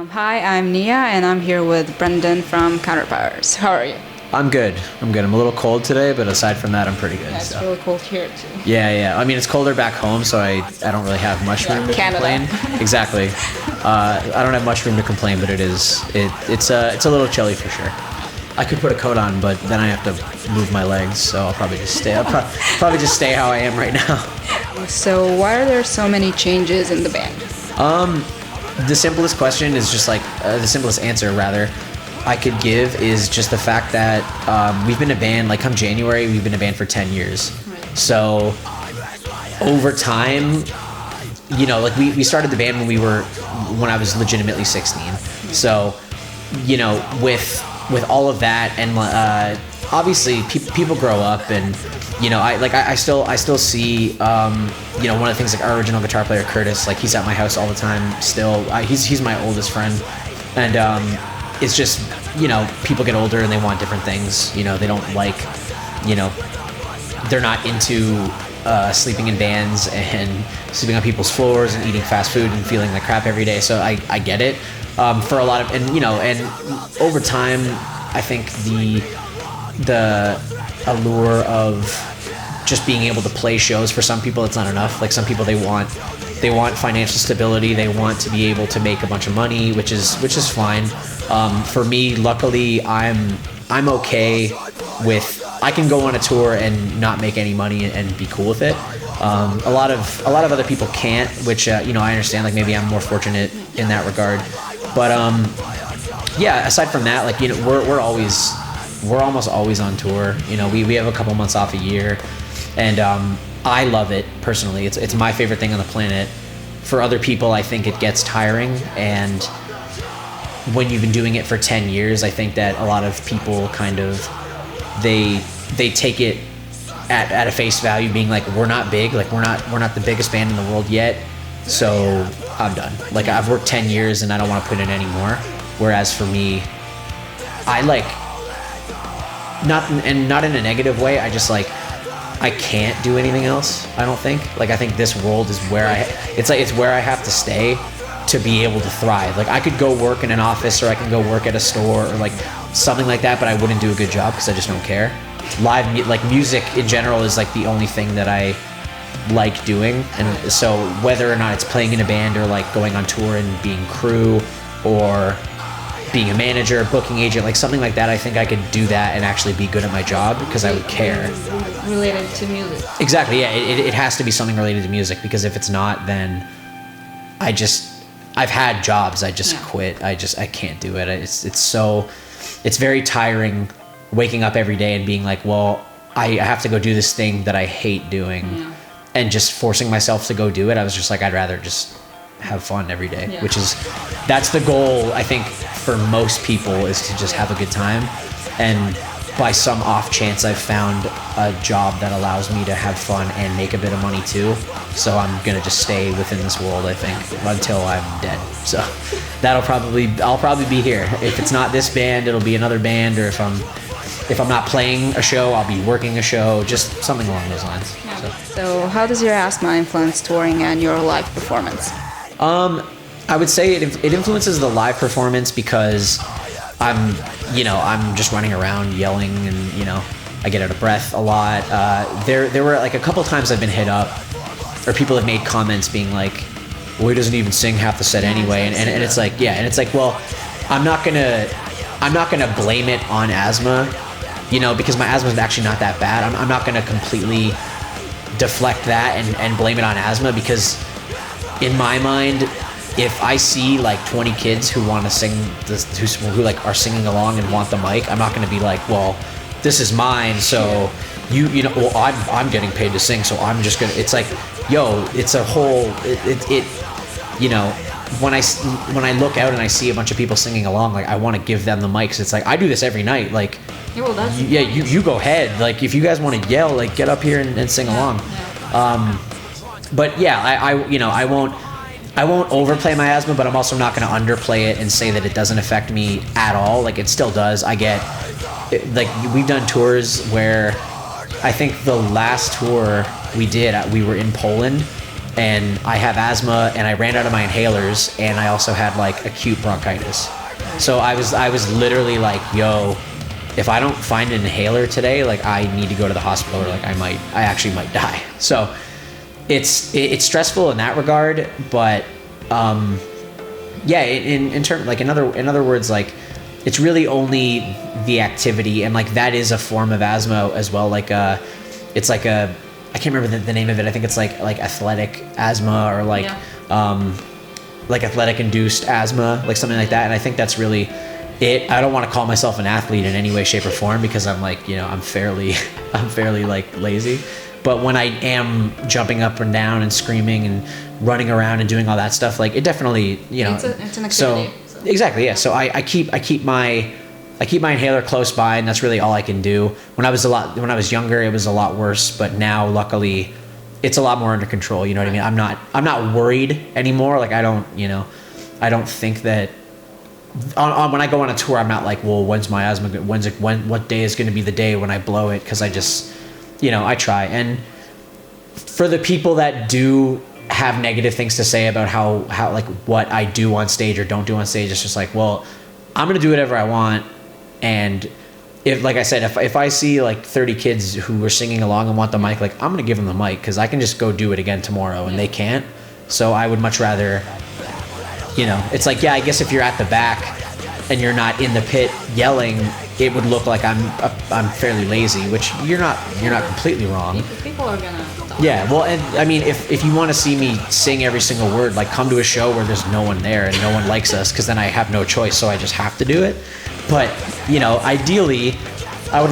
Hi, I'm Nia, and I'm here with Brendan from Counterparts. How are you? I'm good. I'm a little cold today, but aside from that, I'm pretty good. Yeah, it's really cold here too. Yeah. I mean, it's colder back home, so I don't really have much room to Canada. complain. Exactly. I don't have much room to complain, but it's a little chilly for sure. I could put a coat on, but then I have to move my legs, so I'll probably just stay. Probably just stay how I am right now. So why are there so many changes in the band? The simplest question is just like the simplest answer rather I could give is just the fact that we've been a band, like come January, we've been a band for 10 years. Right. So over time, you know, like we started the band when I was legitimately 16. So, you know, with all of that and obviously people grow up and, you know, I still see, you know, one of the things like our original guitar player, Curtis, like he's at my house all the time still. He's my oldest friend. And it's just, you know, people get older and they want different things. You know, they don't like, you know, they're not into sleeping in bands and sleeping on people's floors and eating fast food and feeling like crap every day. So I get it. For a lot of, and, you know, and over time, I think the allure of just being able to play shows for some people, it's not enough. Like some people, they want financial stability. They want to be able to make a bunch of money, which is fine. For me, luckily, I'm okay with, I can go on a tour and not make any money and be cool with it. A lot of other people can't, which you know, I understand. Like maybe I'm more fortunate in that regard. But yeah, aside from that, like, you know, we're almost always on tour. You know, we have a couple months off a year, and I love it personally. It's my favorite thing on the planet. For other people, I think it gets tiring, and when you've been doing it for 10 years, I think that a lot of people kind of they take it at a face value, being like, we're not big, like we're not the biggest band in the world yet, so I'm done. Like I've worked 10 years and I don't want to put in any more. Whereas for me, I like not in a negative way. I just like, I can't do anything else. I don't think. Like I think this world is where it's where I have to stay to be able to thrive. Like I could go work in an office or I can go work at a store or like something like that, but I wouldn't do a good job because I just don't care. Like music in general is like the only thing that I like doing, and so whether or not it's playing in a band or like going on tour and being crew or being a manager, booking agent, like something like that, I think I could do that and actually be good at my job because I would care. Related to music. Exactly, yeah. It has to be something related to music, because if it's not, then I've had jobs, I just quit. I can't do it. It's very tiring waking up every day and being like, well, I have to go do this thing that I hate doing, and just forcing myself to go do it. I was just like, I'd rather just have fun every day, that's the goal, I think, for most people, is to just have a good time. And by some off chance, I've found a job that allows me to have fun and make a bit of money too. So I'm gonna just stay within this world, I think, until I'm dead. So I'll probably be here. If it's not this band, it'll be another band, or if I'm not playing a show, I'll be working a show, just something along those lines. So how does your asthma influence touring and your live performance? I would say it influences the live performance because I'm just running around yelling, and, you know, I get out of breath a lot. There were like a couple times I've been hit up, or people have made comments being like, well, he doesn't even sing half the set anyway. And it's like, yeah. And it's like, well, I'm not gonna blame it on asthma, you know, because my asthma is actually not that bad. I'm not gonna completely deflect that and blame it on asthma, because in my mind, if I see like 20 kids who want to sing this, who like are singing along and want the mic, I'm not going to be like, well, this is mine, so you know, well, I'm getting paid to sing, so I'm just gonna. It's like, yo, it's a whole. It you know, when I look out and I see a bunch of people singing along, like I want to give them the mics. It's like, I do this every night. Like, you go ahead. Like, if you guys want to yell, like, get up here and sing along. But yeah, I won't overplay my asthma, but I'm also not going to underplay it and say that it doesn't affect me at all. Like, it still does. Like, we've done tours where I think the last tour we did, we were in Poland, and I have asthma, and I ran out of my inhalers, and I also had like acute bronchitis. So I was literally like, yo, if I don't find an inhaler today, like I need to go to the hospital, or like I actually might die. So it's stressful in that regard, but yeah, in terms, like in other words, like it's really only the activity, and like that is a form of asthma as well. Like it's like a, I can't remember the name of it. I think it's like athletic asthma, or like like athletic induced asthma, like something like that. And I think that's really it. I don't want to call myself an athlete in any way, shape, or form, because I'm like, you know, I'm fairly like lazy. But when I am jumping up and down and screaming and running around and doing all that stuff, like it definitely, you know, it's an activity. So exactly, yeah. So I keep my inhaler close by, and that's really all I can do. When I was younger, it was a lot worse, but now luckily it's a lot more under control. You know what I mean? I'm not worried anymore. Like I don't think that when I go on a tour, I'm not like, well, when's my asthma? What day is going to be the day when I blow it? Because I just, you know, I try. And for the people that do have negative things to say about how like what I do on stage or don't do on stage, it's just like, well, I'm going to do whatever I want. And if, like I said, if I see like 30 kids who are singing along and want the mic, like I'm going to give them the mic, because I can just go do it again tomorrow and they can't. So I would much rather, you know, it's like, yeah, I guess if you're at the back and you're not in the pit yelling, it would look like I'm fairly lazy, which you're not completely wrong. People are gonna die. Yeah, well, and I mean, if you want to see me sing every single word, like come to a show where there's no one there and no one likes us, because then I have no choice, so I just have to do it. But, you know, ideally, I would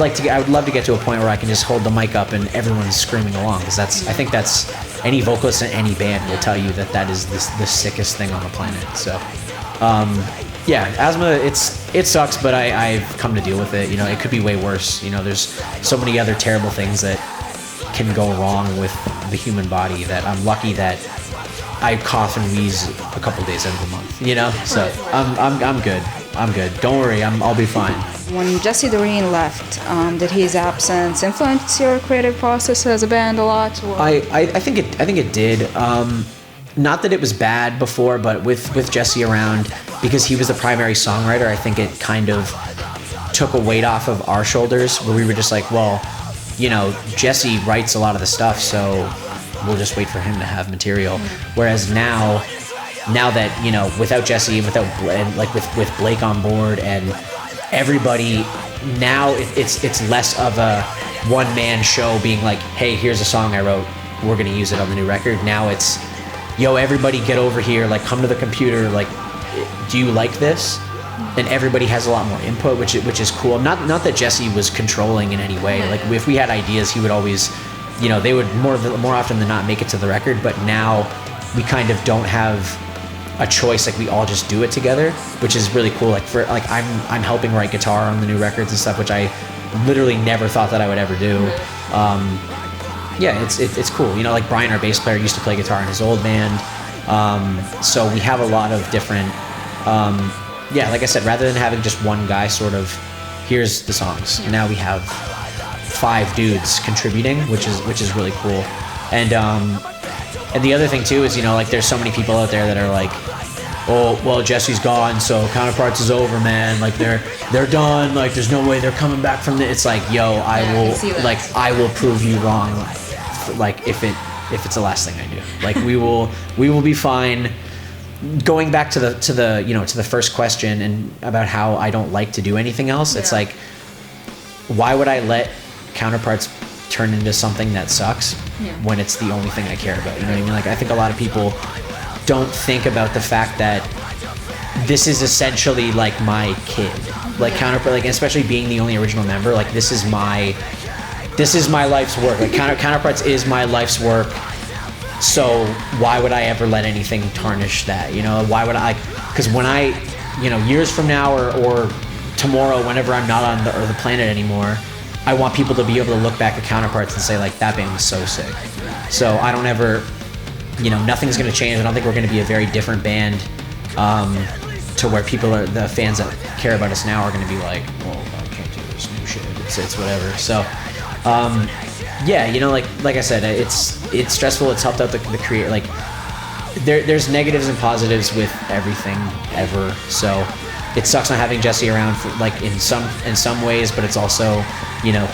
love to get to a point where I can just hold the mic up and everyone's screaming along, because I think that's, any vocalist in any band will tell you that is the sickest thing on the planet. So, yeah, asthma, it sucks, but I've come to deal with it. You know, it could be way worse. You know, there's so many other terrible things that can go wrong with the human body that I'm lucky that I cough and wheeze a couple days out of the month. You know, so I'm good. I'm good. Don't worry, I'll be fine. When Jesse Doreen left, did his absence influence your creative process as a band a lot? Or? I think it did. Not that it was bad before, but with Jesse around, because he was the primary songwriter, I think it kind of took a weight off of our shoulders, where we were just like, well, you know, Jesse writes a lot of the stuff, so we'll just wait for him to have material. Whereas now that, you know, without Jesse and like with Blake on board and everybody, now it's less of a one-man show being like, hey, here's a song I wrote, we're gonna use it on the new record. Now it's, yo, everybody get over here, like come to the computer, like, do you like this? And everybody has a lot more input, which is cool. Not that Jesse was controlling in any way. Like if we had ideas, he would always, you know, they would more often than not make it to the record. But now we kind of don't have a choice. Like we all just do it together, which is really cool. Like I'm helping write guitar on the new records and stuff, which I literally never thought that I would ever do. Yeah, it's cool. You know, like Brian, our bass player, used to play guitar in his old band. So we have a lot of different, yeah, like I said, rather than having just one guy sort of, here's the songs. Now we have 5 dudes contributing, which is really cool. And the other thing too is, you know, like there's so many people out there that are like, oh, well, Jesse's gone, so Counterparts is over, man. Like they're done. Like there's no way they're coming back from this. It's like, yo, I will prove you wrong. Like if it's the last thing I do, like we will be fine. Going back to the you know, to the first question and about how I don't like to do anything else. It's like, why would I let Counterparts turn into something that sucks when it's the only thing I care about? You know what I mean? Like I think a lot of people don't think about the fact that this is essentially like my kid. Like Counterpart, like especially being the only original member, like this is my life's work. Like Counterparts is my life's work. So why would I ever let anything tarnish that? You know, why would I? Because when I, you know, years from now or tomorrow, whenever I'm not on the planet anymore, I want people to be able to look back at Counterparts and say like, that band was so sick. So I don't ever, you know, nothing's going to change. I don't think we're going to be a very different band to where people are, the fans that care about us now are going to be like, well, I can't do this new shit. It's whatever. So Yeah, like I said, it's stressful. It's helped out the create. Like there's negatives and positives with everything ever. So it sucks not having Jesse around for, like in some ways, but it's also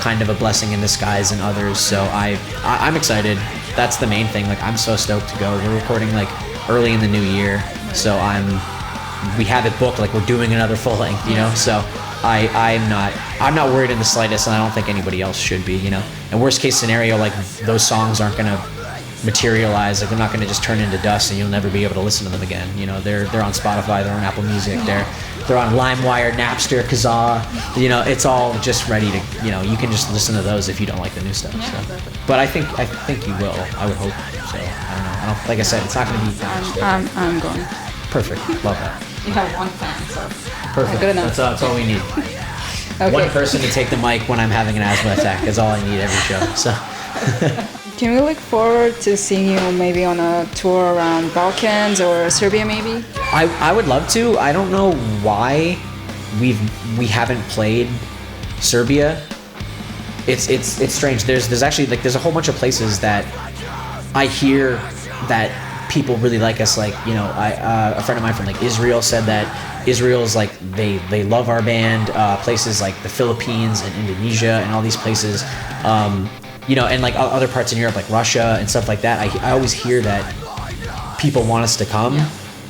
kind of a blessing in disguise in others. So I'm excited. That's the main thing. Like I'm so stoked to go. We're recording like early in the new year, so we have it booked. Like we're doing another full length, So I'm not worried in the slightest, and I don't think anybody else should be, And worst case scenario, like those songs aren't gonna materialize. Like they're not gonna just turn into dust, and you'll never be able to listen to them again. They're on Spotify, they're on Apple Music, they're on LimeWire, Napster, Kazaa. It's all just ready to. You can just listen to those if you don't like the new stuff. So. But I think you will. I would hope. So I don't. Like I said, it's not gonna be. I'm going. Perfect. Love that. You have one fan, so perfect. Good enough. That's all we need. Okay. One person to take the mic when I'm having an asthma attack is all I need every show. So. Can we look forward to seeing you maybe on a tour around Balkans or Serbia maybe? I would love to. I don't know why we haven't played Serbia. It's strange. There's actually there's a whole bunch of places that I hear that people really like us. Like a friend of mine from Israel said that Israel's they love our band. Places like the Philippines and Indonesia and all these places. And other parts in Europe, like Russia and stuff like that. I always hear that people want us to come,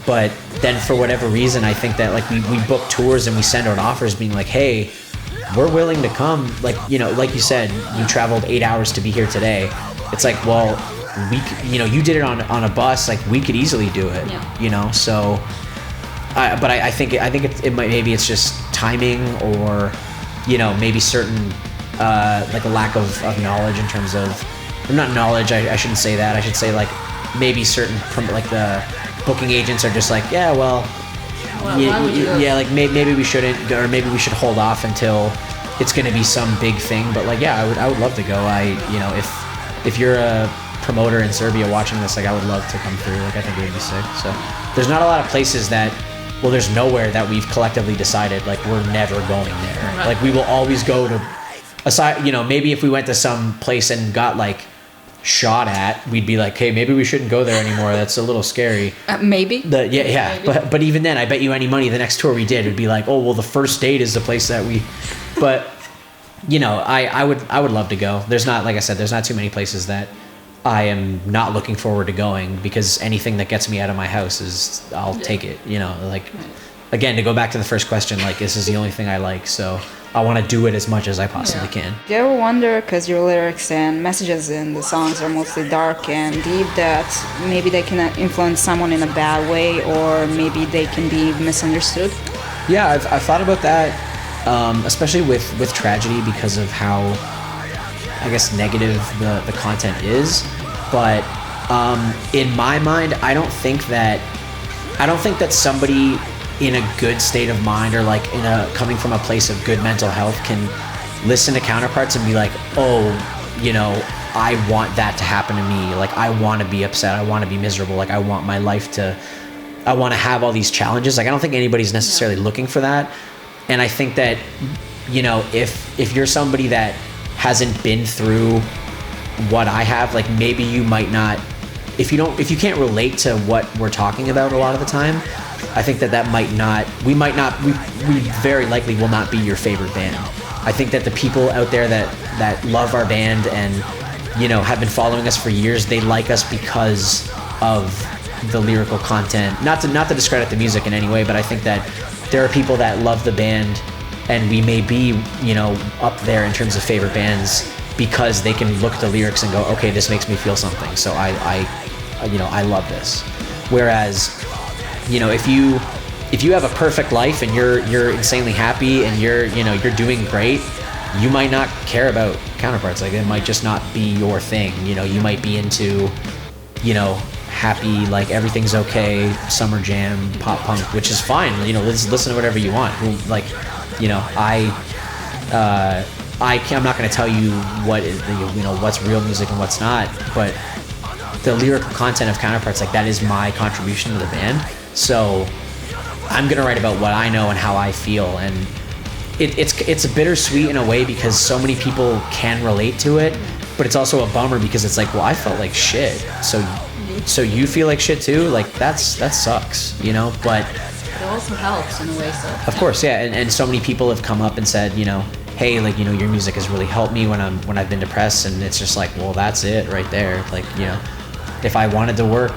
but then for whatever reason, I think that we book tours and we send out offers being like, hey, we're willing to come. Like you said, you traveled 8 hours to be here today. It's like, well, you did it on a bus. Like we could easily do it. Yeah. So, but I think maybe it's just timing or, maybe certain. A lack of knowledge in terms of, not knowledge, I shouldn't say that. I should say maybe certain the booking agents are just maybe we shouldn't go, or maybe we should hold off until it's going to be some big thing. But I would love to go. If you're a promoter in Serbia watching this, I would love to come through. I think it would be sick. So there's not a lot of places that. Well, there's nowhere that we've collectively decided we're never going there. Right. We will always go to. Aside, maybe if we went to some place and got shot at, we'd be like, hey, maybe we shouldn't go there anymore. That's a little scary. Maybe. Maybe. But even then, I bet you any money the next tour we did would be like, oh well, the first date is the place that we. But I would love to go. There's not, like I said, there's not too many places that I am not looking forward to going, because anything that gets me out of my house I'll take it. Again, to go back to the first question, this is the only thing I like, so. I want to do it as much as I possibly can. Do you ever wonder, because your lyrics and messages in the songs are mostly dark and deep, that maybe they can influence someone in a bad way, or maybe they can be misunderstood? Yeah, I've thought about that, especially with tragedy, because of how, I guess, negative the content is. But in my mind, I don't think that somebody in a good state of mind, or coming from a place of good mental health, can listen to Counterparts and be like, oh, I want that to happen to me. I want to be upset. I want to be miserable. I want my life I want to have all these challenges. I don't think anybody's necessarily looking for that. And I think that, if you're somebody that hasn't been through what I have, maybe you might not, if you can't relate to what we're talking about a lot of the time, I think we very likely will not be your favorite band. I think that the people out there that love our band and, have been following us for years, they like us because of the lyrical content. Not to discredit the music in any way, but I think that there are people that love the band, and we may be, up there in terms of favorite bands because they can look at the lyrics and go, okay, this makes me feel something. So I love this. Whereas, if you have a perfect life and you're insanely happy and you're doing great, you might not care about Counterparts. It might just not be your thing. You might be into, happy, everything's okay, summer jam, pop punk, which is fine. Listen to whatever you want. I'm not going to tell you what is, what's real music and what's not, but the lyrical content of Counterparts, that is my contribution to the band. So I'm gonna write about what I know and how I feel, and it's a bittersweet in a way, because so many people can relate to it, but it's also a bummer because it's like, well, I felt like shit. So you feel like shit too? Like that sucks, you know? But it also helps in a way, so. Of course, yeah. And so many people have come up and said, you know, hey, like, you know, your music has really helped me when I've been depressed. And it's just like, well, that's it right there. Like, you know, if I wanted to work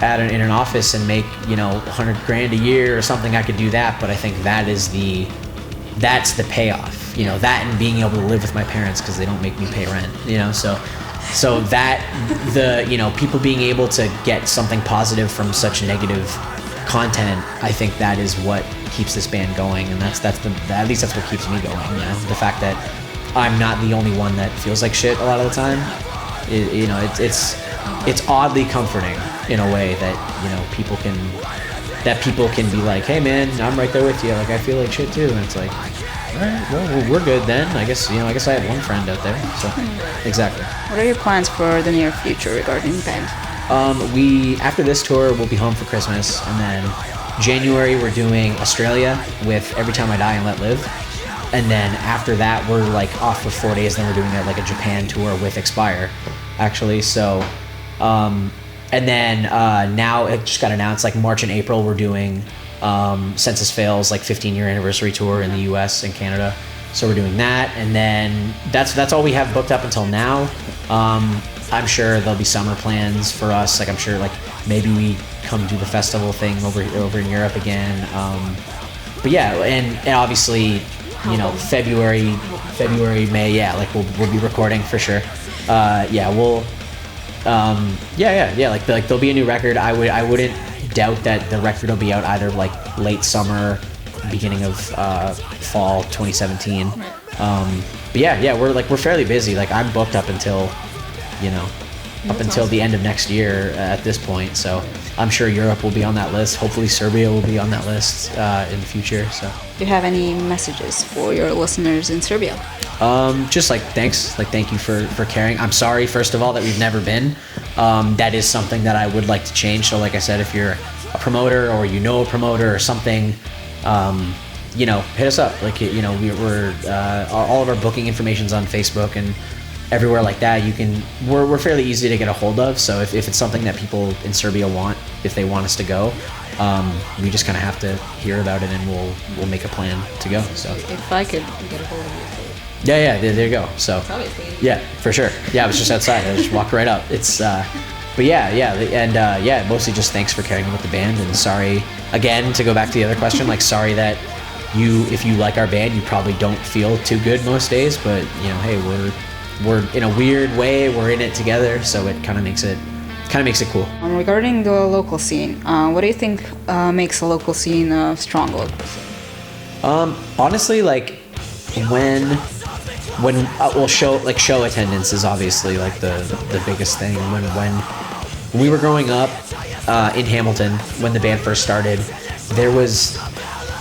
in an office and make, you know, $100,000 a year or something, I could do that. But I think that's the payoff, you know, that and being able to live with my parents because they don't make me pay rent, you know. So that you know, people being able to get something positive from such negative content, I think that is what keeps this band going, and at least that's what keeps me going, you know. The fact that I'm not the only one that feels like shit a lot of the time, you know, it's oddly comforting in a way that, you know, people can be like, hey man, I'm right there with you, like I feel like shit too, and it's like, all right, well, we're good then. I guess I have one friend out there. So, exactly. What are your plans for the near future regarding the band? After this tour, we'll be home for Christmas, and then January we're doing Australia with Every Time I Die and Let Live, and then after that we're like off for 4 days. Then we're doing like a Japan tour with Expire, actually. So, and then now it just got announced, like March and April we're doing Census Fail's like 15-year anniversary tour in the US and Canada. So we're doing that, and then that's all we have booked up until now. I'm sure there'll be summer plans for us. Like I'm sure like maybe we come do the festival thing over in Europe again. But yeah, and obviously, you know, February, May, yeah, like we'll be recording for sure. Yeah, we'll like there'll be a new record. I wouldn't doubt that the record will be out either like late summer, beginning of fall 2017. But yeah, we're fairly busy. Like I'm booked up until, you know, the end of next year at this point. So I'm sure Europe will be on that list. Hopefully Serbia will be on that list in the future. So do you have any messages for your listeners in Serbia? Just like thanks, like thank you for caring. I'm sorry, first of all, that we've never been. That is something that I would like to change. So like I said, if you're a promoter or you know a promoter or something, you know, hit us up. Like, you know, we're all of our booking information's on Facebook and everywhere like that. We're fairly easy to get a hold of. So if it's something that people in Serbia want, if they want us to go, we just kind of have to hear about it and we'll make a plan to go. So if I could get a hold of you. Yeah, there you go. So yeah, for sure. Yeah, I was just outside. I just walked right up. It's but yeah, mostly just thanks for caring about the band, and sorry again to go back to the other question. Like sorry that if you like our band, you probably don't feel too good most days, but you know, hey, we're in a weird way, we're in it together, so it kind of makes it cool. Regarding the local scene, what do you think makes a local scene a strong local scene? Honestly, like when show attendance is obviously like the biggest thing. When we were growing up in Hamilton, when the band first started, there was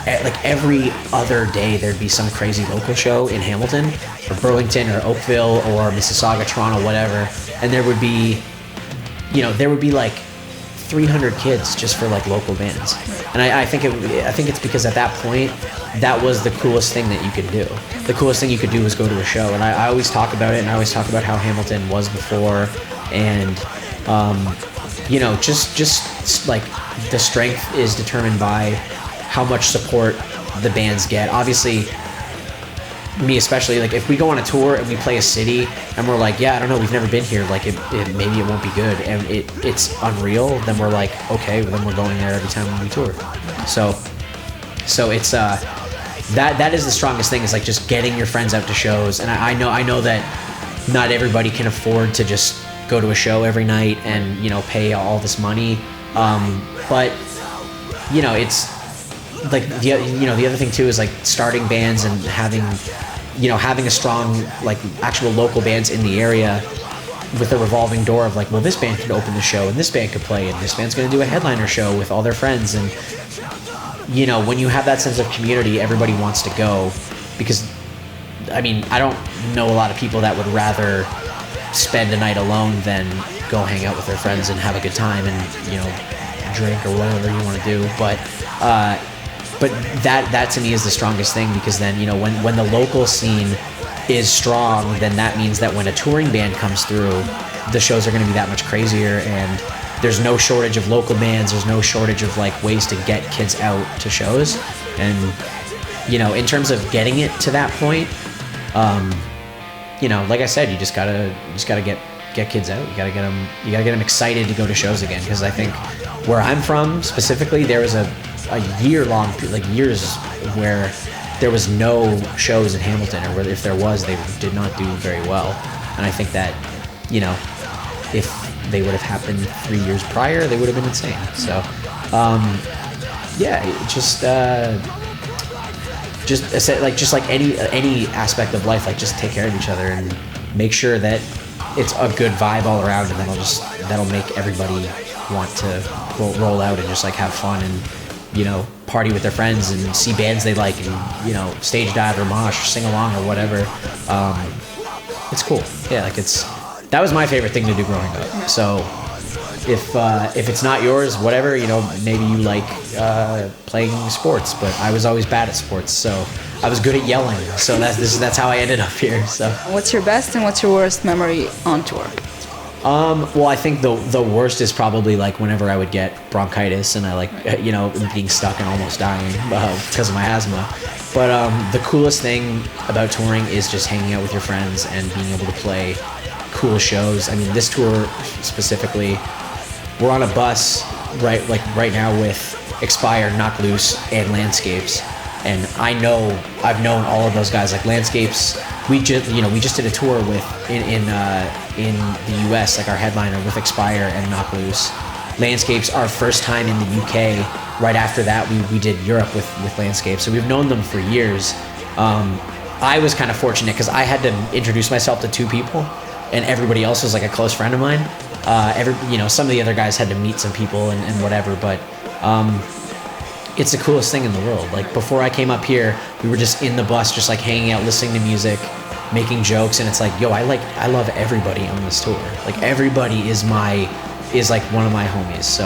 like every other day there'd be some crazy local show in Hamilton or Burlington or Oakville or Mississauga, Toronto, whatever, and there would be like 300 kids just for like local bands. And I think it's because at that point that was the coolest thing that you could do. The coolest thing you could do was go to a show. And I always talk about it, and I always talk about how Hamilton was before, and you know, just like the strength is determined by how much support the bands get. Obviously, me especially, like if we go on a tour and we play a city and we're like, yeah, I don't know, we've never been here, like maybe it won't be good, and it's unreal, then we're like, okay, well, then we're going there every time we tour. So it's that is the strongest thing, is like just getting your friends out to shows. And I know that not everybody can afford to just go to a show every night and, you know, pay all this money, but you know, it's like the other thing too is like starting bands and having a strong, like actual local bands in the area with a revolving door of like, well, this band could open the show and this band could play and this band's going to do a headliner show with all their friends. And you know, when you have that sense of community, everybody wants to go, because I mean, I don't know a lot of people that would rather spend a night alone than go hang out with their friends and have a good time and, you know, drink or whatever you want to do. But that to me is the strongest thing, because then, you know, when the local scene is strong, then that means that when a touring band comes through, the shows are going to be that much crazier, and there's no shortage of local bands, there's no shortage of like ways to get kids out to shows. And you know, in terms of getting it to that point, you know, like I said, you just gotta get kids out. You gotta get them excited to go to shows again. Because I think where I'm from specifically, there was a year-long, like years, where there was no shows in Hamilton, or if there was, they did not do very well. And I think that, you know, if they would have happened 3 years prior, they would have been insane. So, yeah, just like any aspect of life, like just take care of each other and make sure that it's a good vibe all around, and that'll make everybody want to roll out and just like have fun and, you know, party with their friends and see bands they like and, you know, stage dive or mosh or sing along or whatever. It's cool. Yeah, like that was my favorite thing to do growing up. So if it's not yours, whatever, you know, maybe you like playing sports, but I was always bad at sports, so I was good at yelling. So that's how I ended up here. So What's your best and what's your worst memory on tour? Well, I think the worst is probably like whenever I would get bronchitis and I like, you know, being stuck and almost dying because of my asthma. But the coolest thing about touring is just hanging out with your friends and being able to play cool shows. I mean, this tour specifically, we're on a bus right now with Expire, Knock Loose, and Landscapes. And I've known all of those guys. Like Landscapes, we just did a tour with in the US, like our headliner with Expire and Knock Loose. Landscapes, our first time in the UK. Right after that, we did Europe with Landscapes. So we've known them for years. I was kind of fortunate because I had to introduce myself to 2 people, and everybody else was like a close friend of mine. Some of the other guys had to meet some people and whatever, but it's the coolest thing in the world. Like before I came up here, we were just in the bus, just like hanging out, listening to music, making jokes, and it's like, yo, I love everybody on this tour. Like everybody is like one of my homies. So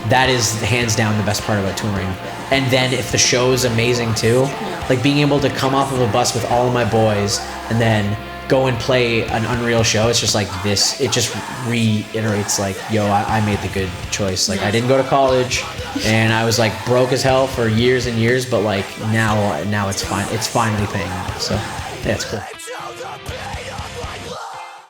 that is hands down the best part about touring. And then if the show is amazing too, like being able to come off of a bus with all of my boys and then go and play an unreal show, it's just like this, it just reiterates like, yo, I made the good choice. Like I didn't go to college and I was like broke as hell for years and years, but like now it's fine, it's finally paying off. So yeah, it's cool.